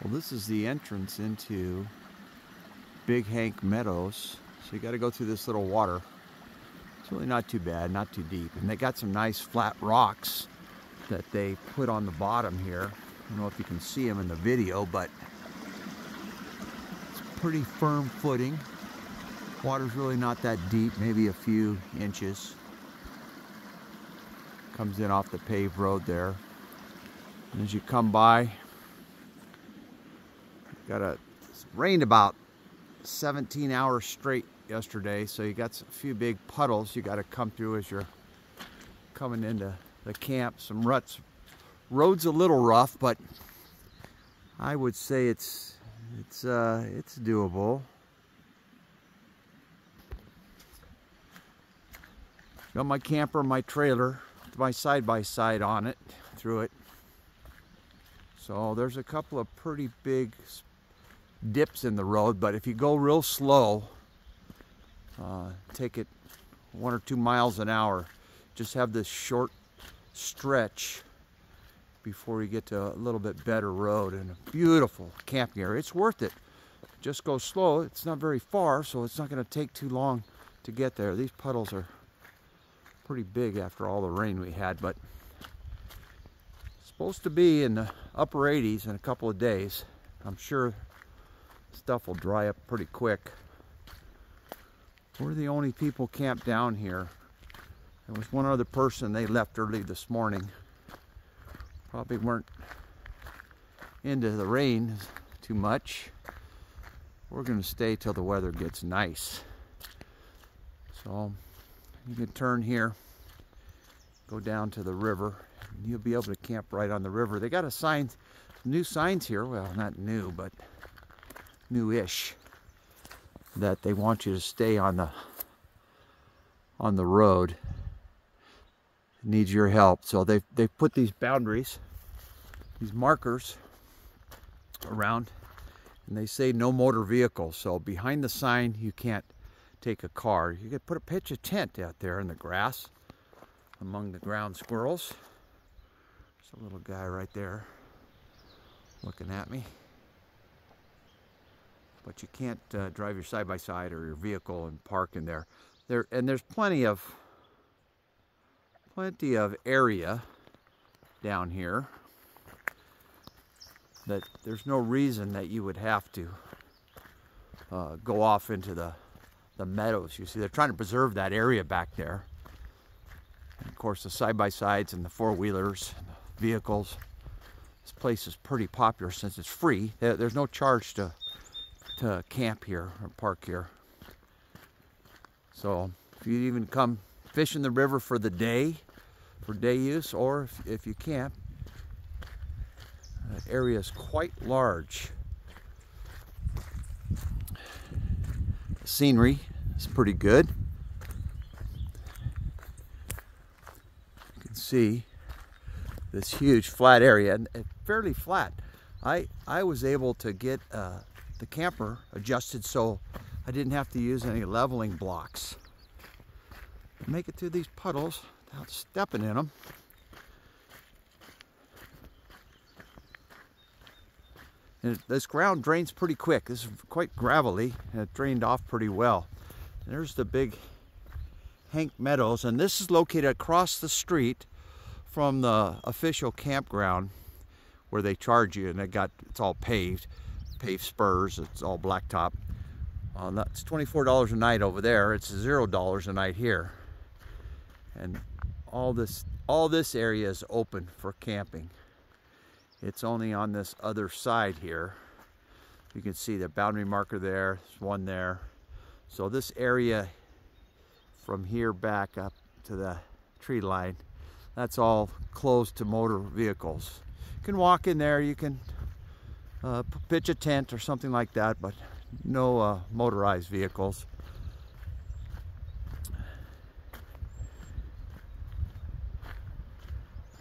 Well, this is the entrance into Big Hank Meadows. So you got to go through this little water. It's really not too bad, not too deep. And they got some nice flat rocks that they put on the bottom here. I don't know if you can see them in the video, but it's pretty firm footing. Water's really not that deep, maybe a few inches. Comes in off the paved road there. And as you come by, it's rained about 17 hours straight yesterday, so you got a few big puddles you got to come through as you're coming into the camp. Some ruts. Road's a little rough, but I would say it's doable. Got my camper, my trailer, my side-by-side on it, through it. So there's a couple of pretty big dips in the road, but if you go real slow, take it 1 or 2 miles an hour, just have this short stretch before you get to a little bit better road and a beautiful camping area. It's worth it. Just go slow. It's not very far, so it's not going to take too long to get there. These puddles are pretty big after all the rain we had, but it's supposed to be in the upper 80s in a couple of days. I'm sure stuff will dry up pretty quick. We're the only people camped down here. There was one other person, they left early this morning. Probably weren't into the rain too much. We're going to stay till the weather gets nice. So you can turn here, go down to the river, and you'll be able to camp right on the river. They got a sign, new signs here, well, not new, but new-ish, that they want you to stay on the road. It needs your help. So they've put these boundaries, these markers around, and they say no motor vehicles. So behind the sign, you can't take a car. You could pitch a tent out there in the grass among the ground squirrels. There's a little guy right there looking at me. But you can't drive your side-by-side or your vehicle and park in there. And there's plenty of area down here that there's no reason that you would have to go off into the meadows. You see, they're trying to preserve that area back there. And of course, the side-by-sides and the four-wheelers, and the vehicles. This place is pretty popular since it's free. There's no charge to camp here or park here. So if you even come fish in the river for the day, for day use, or if you camp, the area is quite large. The scenery is pretty good. You can see this huge flat area, and fairly flat. I was able to get the camper adjusted so I didn't have to use any leveling blocks. Make it through these puddles without stepping in them. And this ground drains pretty quick. This is quite gravelly, and it drained off pretty well. And there's the Big Hank Meadows, and this is located across the street from the official campground where they charge you, and it's all paved spurs. It's all blacktop. That's $24 a night over there. It's $0 a night here. And all this area is open for camping. It's only on this other side here. You can see the boundary marker there. There's one there. So this area from here back up to the tree line, that's all closed to motor vehicles. You can walk in there. You can pitch a tent or something like that, but no motorized vehicles.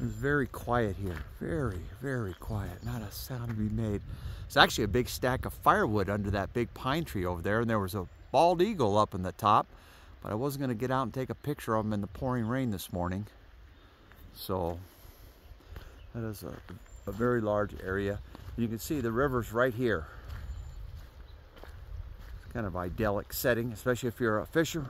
It's very quiet here. Very, very quiet. Not a sound to be made. It's actually a big stack of firewood under that big pine tree over there, and there was a bald eagle up in the top, but I wasn't going to get out and take a picture of them in the pouring rain this morning. So that is a very large area. You can see the river's right here. It's kind of idyllic setting, especially if you're a fisher.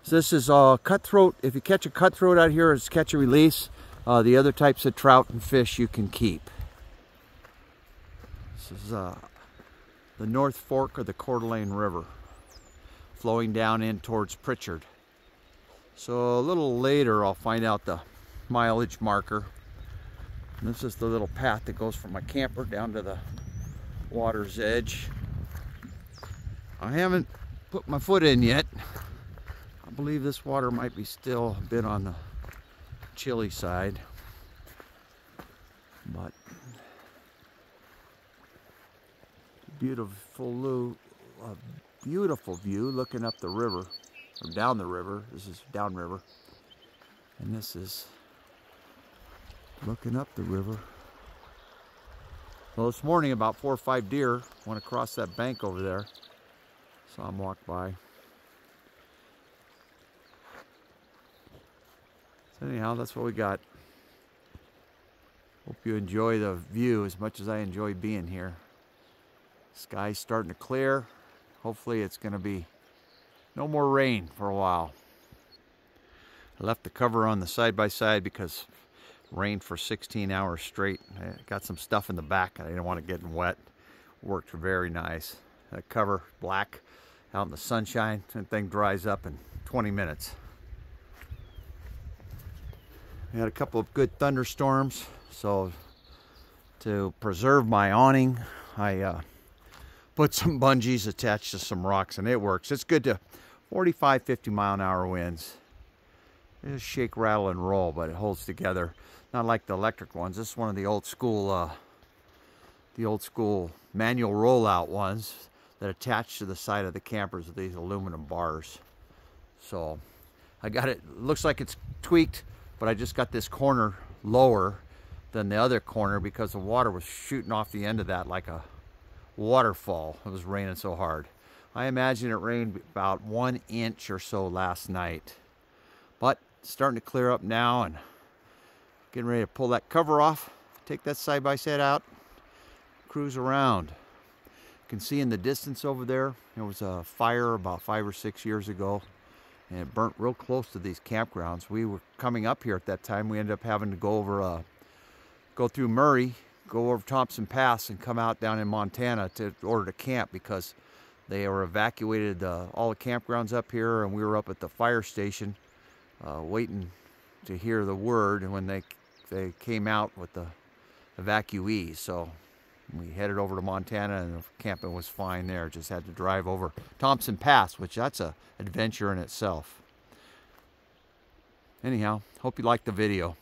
So this is cutthroat. If you catch a cutthroat out here, it's catch and release. The other types of trout and fish you can keep. This is the North Fork of the Coeur River, flowing down in towards Pritchard. So a little later I'll find out the mileage marker. And this is the little path that goes from my camper down to the water's edge. I haven't put my foot in yet. I believe this water might be still a bit on the chilly side, but beautiful view looking up the river, or down the river. This is downriver, and this is looking up the river. Well, this morning about 4 or 5 deer went across that bank over there. Saw them walk by. So anyhow, that's what we got. Hope you enjoy the view as much as I enjoy being here. Sky's starting to clear. Hopefully it's going to be no more rain for a while. I left the cover on the side-by-side because rained for 16 hours straight. I got some stuff in the back. I didn't want it getting wet. Worked very nice. That cover, black, out in the sunshine. That thing dries up in 20 minutes. We had a couple of good thunderstorms, so to preserve my awning, I put some bungees attached to some rocks, and it works. It's good to 45, 50 mile an hour winds. It just shake, rattle, and roll, but it holds together. Not like the electric ones. This is one of the old school manual rollout ones that attach to the side of the campers with these aluminum bars. So I got it. Looks like it's tweaked, but I just got this corner lower than the other corner because the water was shooting off the end of that like a waterfall. It was raining so hard. I imagine it rained about 1 inch or so last night, but it's starting to clear up now, and getting ready to pull that cover off, take that side-by-side out, cruise around. You can see in the distance over there was a fire about 5 or 6 years ago, and it burnt real close to these campgrounds. We were coming up here at that time. We ended up having to go through Murray, go over Thompson Pass, and come out down in Montana to order to camp because they were evacuated all the campgrounds up here, and we were up at the fire station waiting to hear the word, and when they came out with the evacuees. So we headed over to Montana, and the camping was fine there. Just had to drive over Thompson Pass, which that's a adventure in itself. Anyhow, hope you liked the video.